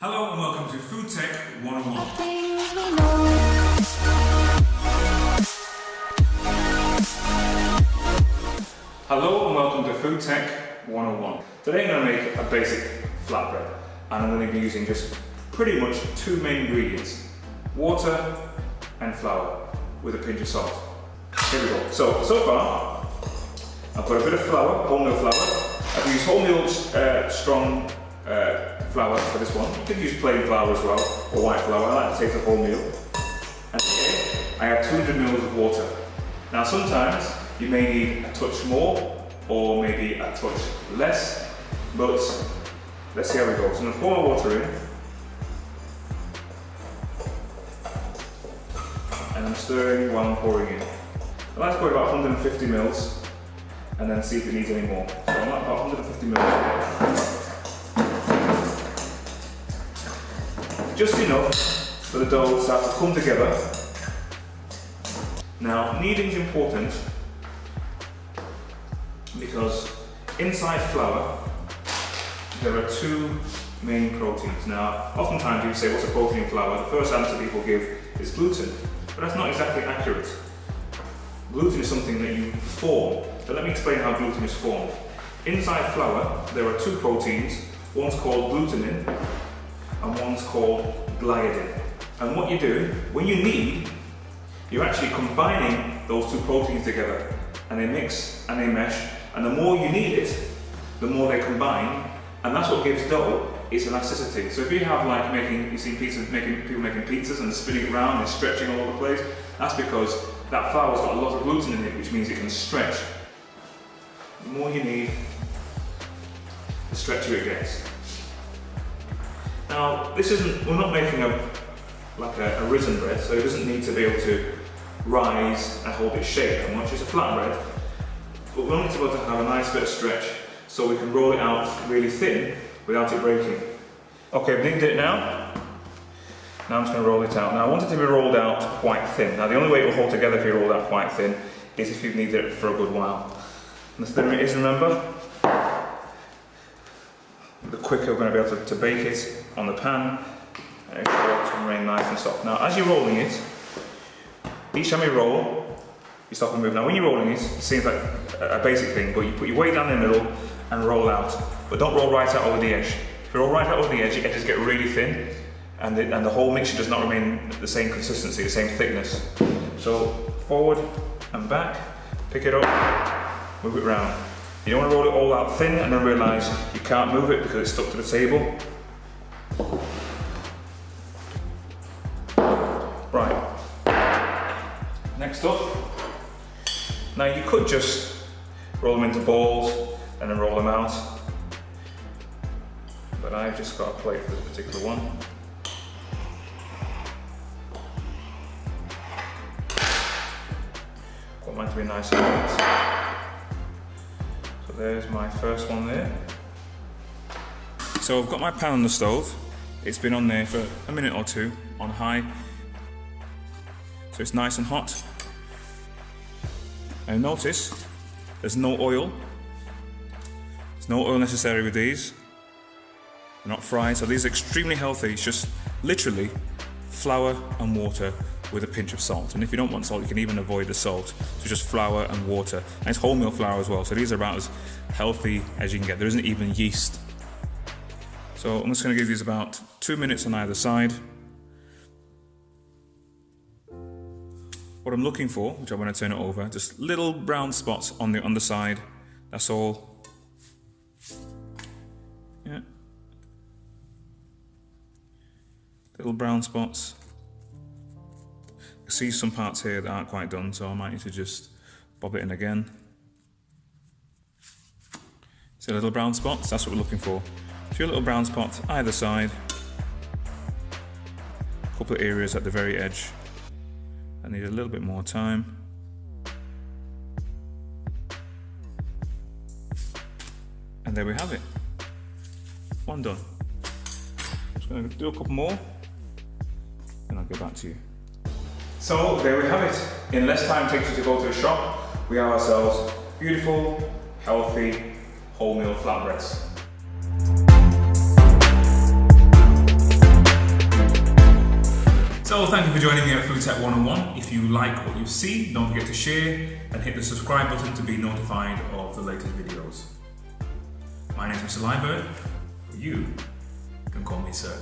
Hello and welcome to Food Tech 101. Hello and welcome to Food Tech 101. Today I'm going to make a basic flatbread and I'm going to be using just pretty much two main ingredients, water and flour with a pinch of salt. Here we go. So far I've got a bit of flour, wholemeal flour. I've used wholemeal strong flour for this one. You could use plain flour as well, or white flour. I like to taste of wholemeal. And here I have 200 ml of water. Now sometimes you may need a touch more, or maybe a touch less, but let's see how we go. So I'm going to pour my water in, and I'm stirring while I'm pouring in. I like to put about 150 ml, and then see if it needs any more. So I'm at about 150 ml. Just enough for the dough to start to come together. Now, kneading is important because inside flour there are two main proteins. Now, oftentimes people say, what's a protein in flour? The first answer people give is gluten, but that's not exactly accurate. Gluten is something that you form. So let me explain how gluten is formed. Inside flour there are two proteins. One's called glutenin and one's called gliadin. And what you do, when you knead, you're actually combining those two proteins together, and they mix and they mesh, and the more you knead it, the more they combine, and that's what gives dough its elasticity. So if you have like you see people making pizzas and spinning it around and stretching all over the place, that's because that flour's got a lot of gluten in it, which means it can stretch. The more you knead, the stretchier it gets. Now, we're not making a risen bread, so it doesn't need to be able to rise and hold its shape that much. It's a flatbread, but we want it to be able to have a nice bit of stretch so we can roll it out really thin without it breaking. Okay, I've kneaded it now. Now I'm just going to roll it out. Now I want it to be rolled out quite thin. Now the only way it will hold together if you roll it out quite thin is if you've kneaded it for a good while. And the thinner it is, remember, the quicker we're going to be able to bake it on the pan, and it will remain nice and soft. Now as you're rolling it, each time you roll, you stop and move. Now when you're rolling it, it seems like a basic thing, but you put your weight down in the middle and roll out. But don't roll right out over the edge. If you roll right out over the edge, your edges get really thin, and the whole mixture does not remain the same consistency, the same thickness. So forward and back, pick it up, move it round. You don't want to roll it all out thin and then realise you can't move it because it's stuck to the table. Right, next up, now you could just roll them into balls and then roll them out, but I've just got a plate for this particular one. I want mine to be nice and light. So there's my first one there. So I've got my pan on the stove. It's been on there for a minute or two on high. So it's nice and hot. And notice there's no oil. There's no oil necessary with these. They're not fried, so these are extremely healthy. It's just literally flour and water with a pinch of salt. And if you don't want salt, you can even avoid the salt. So just flour and water. And it's wholemeal flour as well, so these are about as healthy as you can get. There isn't even yeast. So I'm just going to give these about 2 minutes on either side. What I'm looking for, which I want to turn it over, just little brown spots on the underside. That's all. Yeah. Little brown spots. I see some parts here that aren't quite done, so I might need to just bob it in again. See little brown spots? That's what we're looking for. A few little brown spots either side. A couple of areas at the very edge. I need a little bit more time. And there we have it. One done. I'm just going to do a couple more, and I'll get back to you. So there we have it. In less time it takes you to go to the shop, we have ourselves beautiful, healthy, wholemeal flatbreads. well, thank you for joining me at Food Tech 101. If you like what you see, don't forget to share and hit the subscribe button to be notified of the latest videos. My name is Mr. Liebert. You can call me Sir.